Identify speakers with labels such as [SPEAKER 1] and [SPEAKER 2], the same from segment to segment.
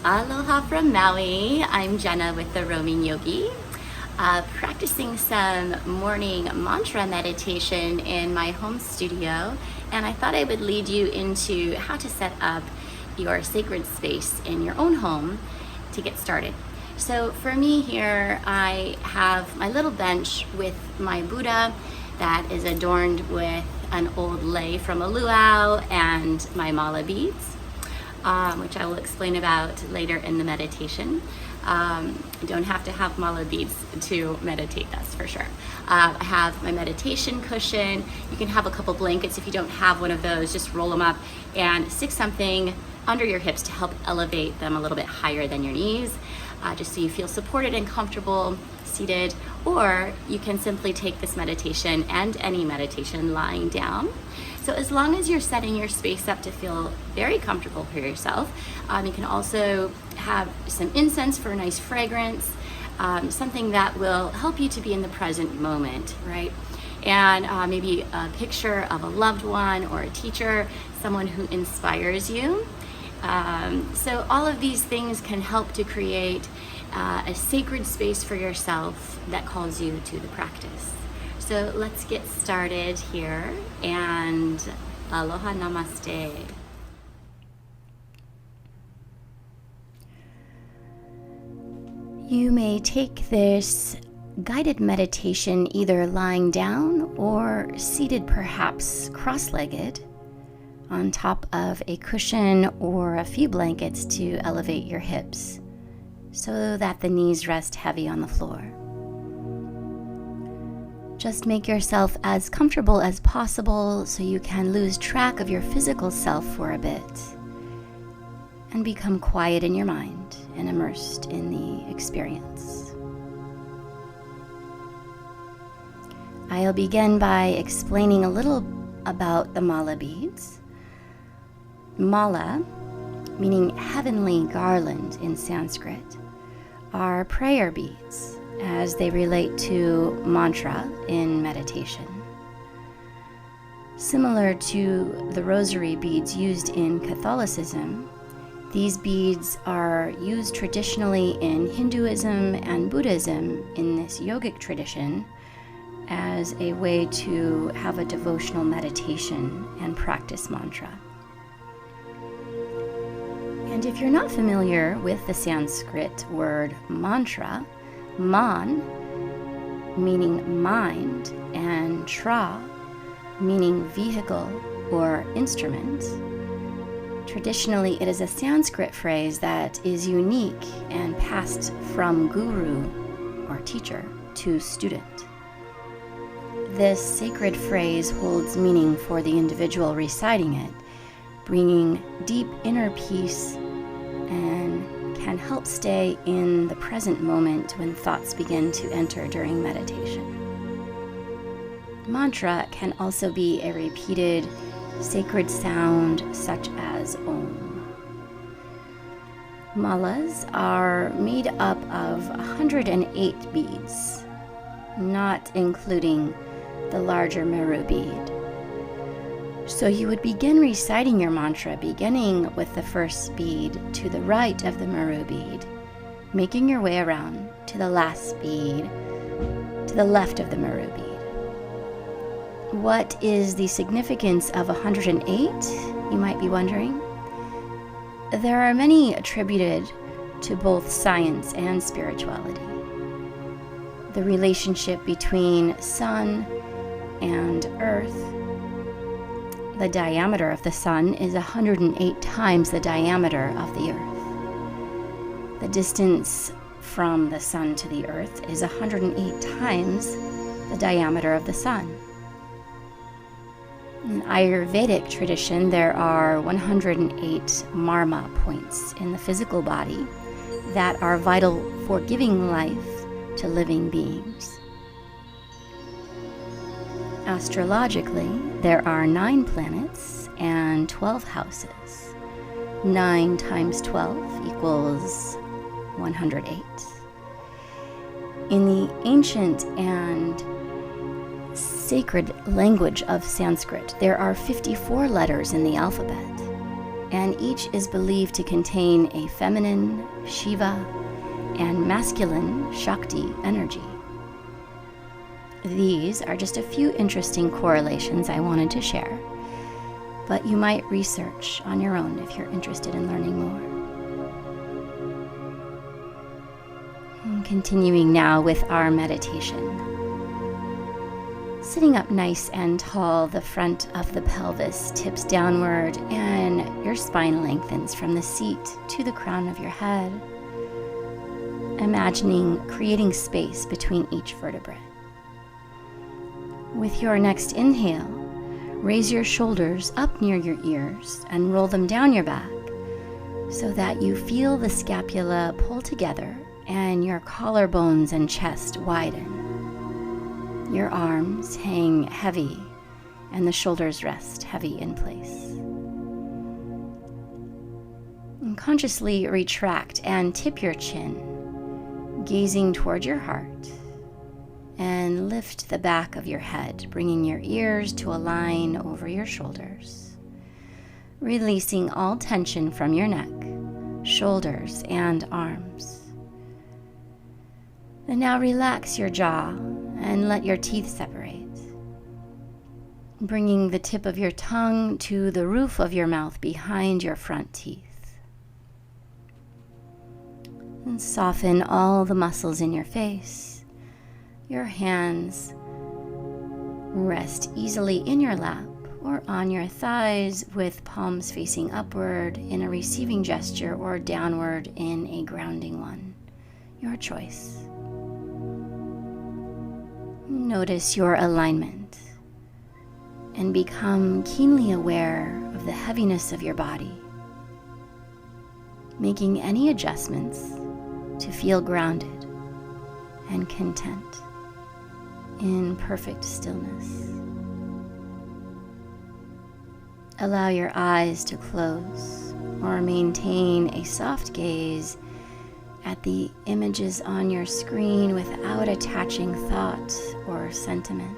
[SPEAKER 1] Aloha from Maui. I'm Jenna with the Roaming Yogi, practicing some morning mantra meditation in my home studio, and I thought I would lead you into how to set up your sacred space in your own home to get started. So for me here, I have my little bench with my Buddha that is adorned with an old lei from a luau and my mala beads. Which I will explain about later in the meditation. You don't have to have mala beads to meditate, that's for sure. I have my meditation cushion. You can have a couple blankets. If you don't have one of those, just roll them up and stick something under your hips to help elevate them a little bit higher than your knees, just so you feel supported and comfortable seated. Or you can simply take this meditation and any meditation lying down. So as long as you're setting your space up to feel very comfortable for yourself, you can also have some incense for a nice fragrance, something that will help you to be in the present moment, right? And maybe a picture of a loved one or a teacher, someone who inspires you. So all of these things can help to create a sacred space for yourself that calls you to the practice. So let's get started here, and aloha namaste. You may take this guided meditation either lying down or seated, perhaps cross-legged, on top of a cushion or a few blankets to elevate your hips so that the knees rest heavy on the floor. Just make yourself as comfortable as possible so you can lose track of your physical self for a bit and become quiet in your mind and immersed in the experience. I'll begin by explaining a little about the mala beads. Mala, meaning heavenly garland in Sanskrit, are prayer beads as they relate to mantra in meditation. Similar to the rosary beads used in Catholicism, these beads are used traditionally in Hinduism and Buddhism in this yogic tradition as a way to have a devotional meditation and practice mantra. And if you're not familiar with the Sanskrit word mantra, man, meaning mind, and tra, meaning vehicle or instrument. Traditionally, it is a Sanskrit phrase that is unique and passed from guru or teacher to student. This sacred phrase holds meaning for the individual reciting it, bringing deep inner peace and can help stay in the present moment when thoughts begin to enter during meditation. Mantra can also be a repeated sacred sound such as Om. Malas are made up of 108 beads, not including the larger meru bead. So you would begin reciting your mantra beginning with the first bead to the right of the meru bead, making your way around to the last bead to the left of the meru bead. What is the significance of 108, you might be wondering? There are many attributed to both science and spirituality. The relationship between sun and earth. The diameter of the sun is 108 times the diameter of the earth. The distance from the sun to the earth is 108 times the diameter of the sun. In Ayurvedic tradition, there are 108 marma points in the physical body that are vital for giving life to living beings. Astrologically, there are 9 planets and 12 houses. 9 times 12 equals 108. In the ancient and sacred language of Sanskrit, there are 54 letters in the alphabet, and each is believed to contain a feminine Shiva and masculine Shakti energy. These are just a few interesting correlations I wanted to share, but you might research on your own if you're interested in learning more. Continuing now with our meditation. Sitting up nice and tall, the front of the pelvis tips downward and your spine lengthens from the seat to the crown of your head. Imagining creating space between each vertebrae. With your next inhale, raise your shoulders up near your ears and roll them down your back so that you feel the scapula pull together and your collarbones and chest widen. Your arms hang heavy and the shoulders rest heavy in place. And consciously retract and tip your chin, gazing toward your heart, and lift the back of your head, bringing your ears to align over your shoulders, releasing all tension from your neck, shoulders, and arms. And now relax your jaw and let your teeth separate, bringing the tip of your tongue to the roof of your mouth behind your front teeth. And soften all the muscles in your face. Your hands rest easily in your lap or on your thighs with palms facing upward in a receiving gesture or downward in a grounding one. Your choice. Notice your alignment and become keenly aware of the heaviness of your body, making any adjustments to feel grounded and content in perfect stillness. Allow your eyes to close or maintain a soft gaze at the images on your screen without attaching thought or sentiment.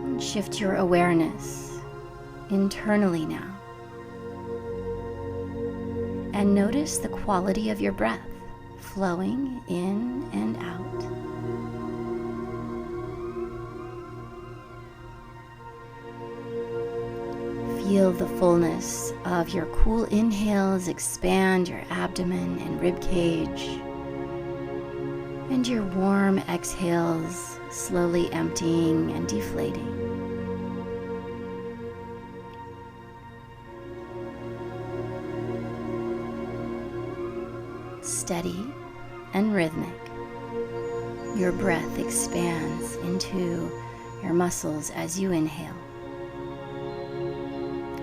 [SPEAKER 1] And shift your awareness internally now. And notice the quality of your breath flowing in and out. Feel the fullness of your cool inhales expand your abdomen and rib cage, and your warm exhales slowly emptying and deflating. Steady and rhythmic, your breath expands into your muscles as you inhale,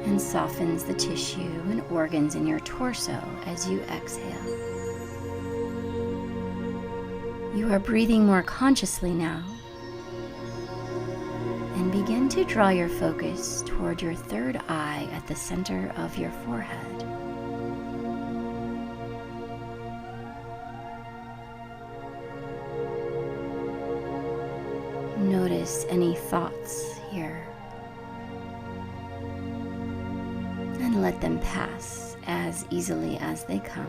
[SPEAKER 1] and softens the tissue and organs in your torso as you exhale. You are breathing more consciously now, and begin to draw your focus toward your third eye at the center of your forehead. Notice any thoughts here, and let them pass as easily as they come,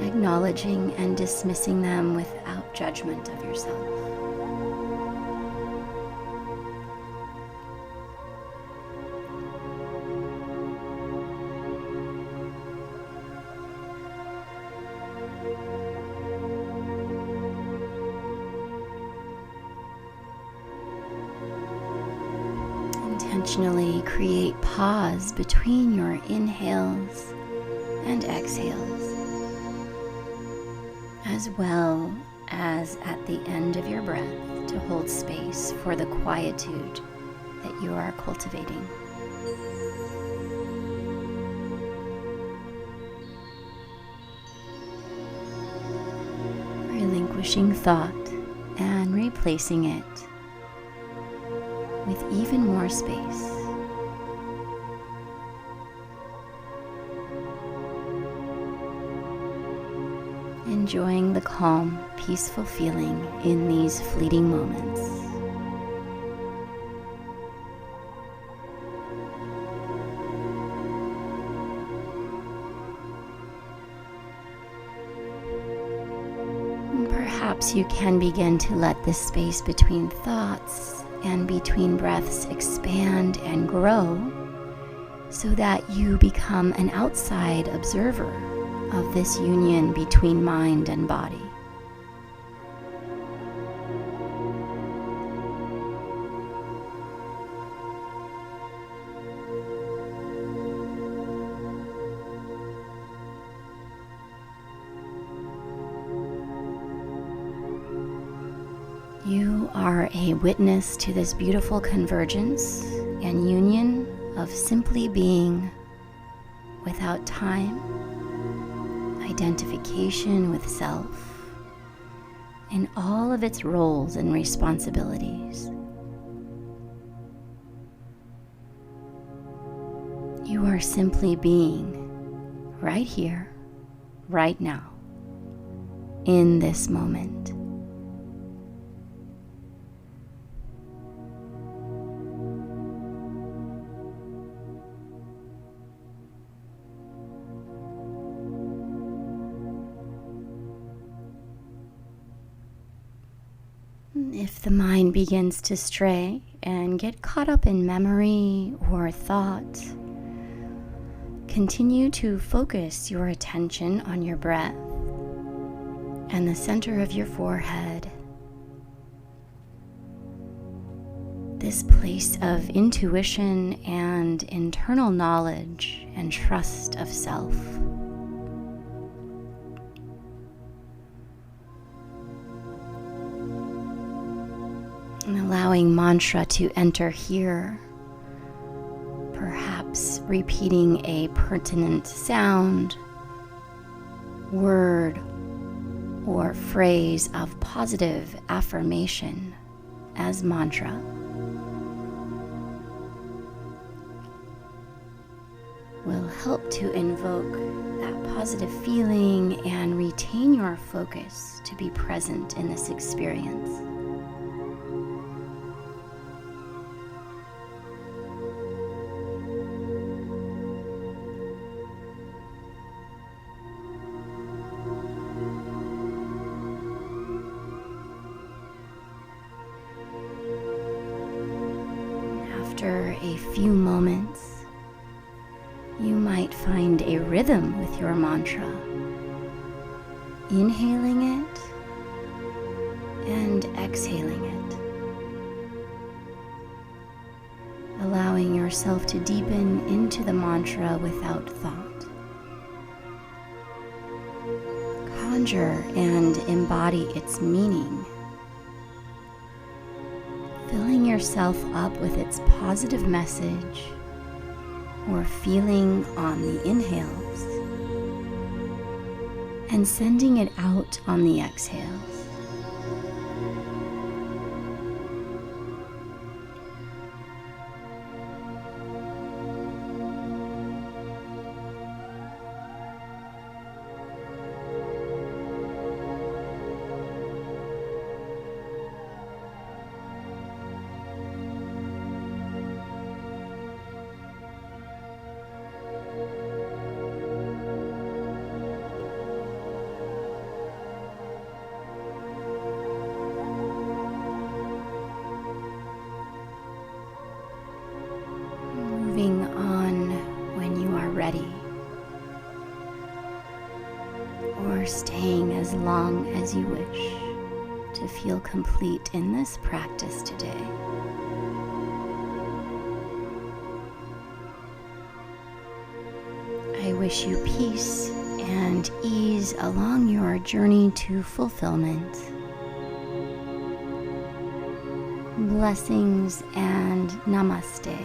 [SPEAKER 1] acknowledging and dismissing them without judgment of yourself. Intentionally create pause between your inhales and exhales, as well as at the end of your breath to hold space for the quietude that you are cultivating. Relinquishing thought and replacing it with even more space. Enjoying the calm, peaceful feeling in these fleeting moments. Perhaps you can begin to let the space between thoughts and between breaths expand and grow so that you become an outside observer of this union between mind and body. You are a witness to this beautiful convergence and union of simply being without time, identification with self, and all of its roles and responsibilities. You are simply being right here, right now, in this moment. If the mind begins to stray and get caught up in memory or thought, continue to focus your attention on your breath and the center of your forehead, this place of intuition and internal knowledge and trust of self. And allowing mantra to enter here, perhaps repeating a pertinent sound, word, or phrase of positive affirmation as mantra. Will help to invoke that positive feeling and retain your focus to be present in this experience. After a few moments, you might find a rhythm with your mantra, inhaling it and exhaling it, allowing yourself to deepen into the mantra without thought. Conjure and embody its meaning, filling yourself up with its positive message or feeling on the inhales and sending it out on the exhales. Moving on when you are ready, or staying as long as you wish to feel complete in this practice today. I wish you peace and ease along your journey to fulfillment. Blessings and Namaste.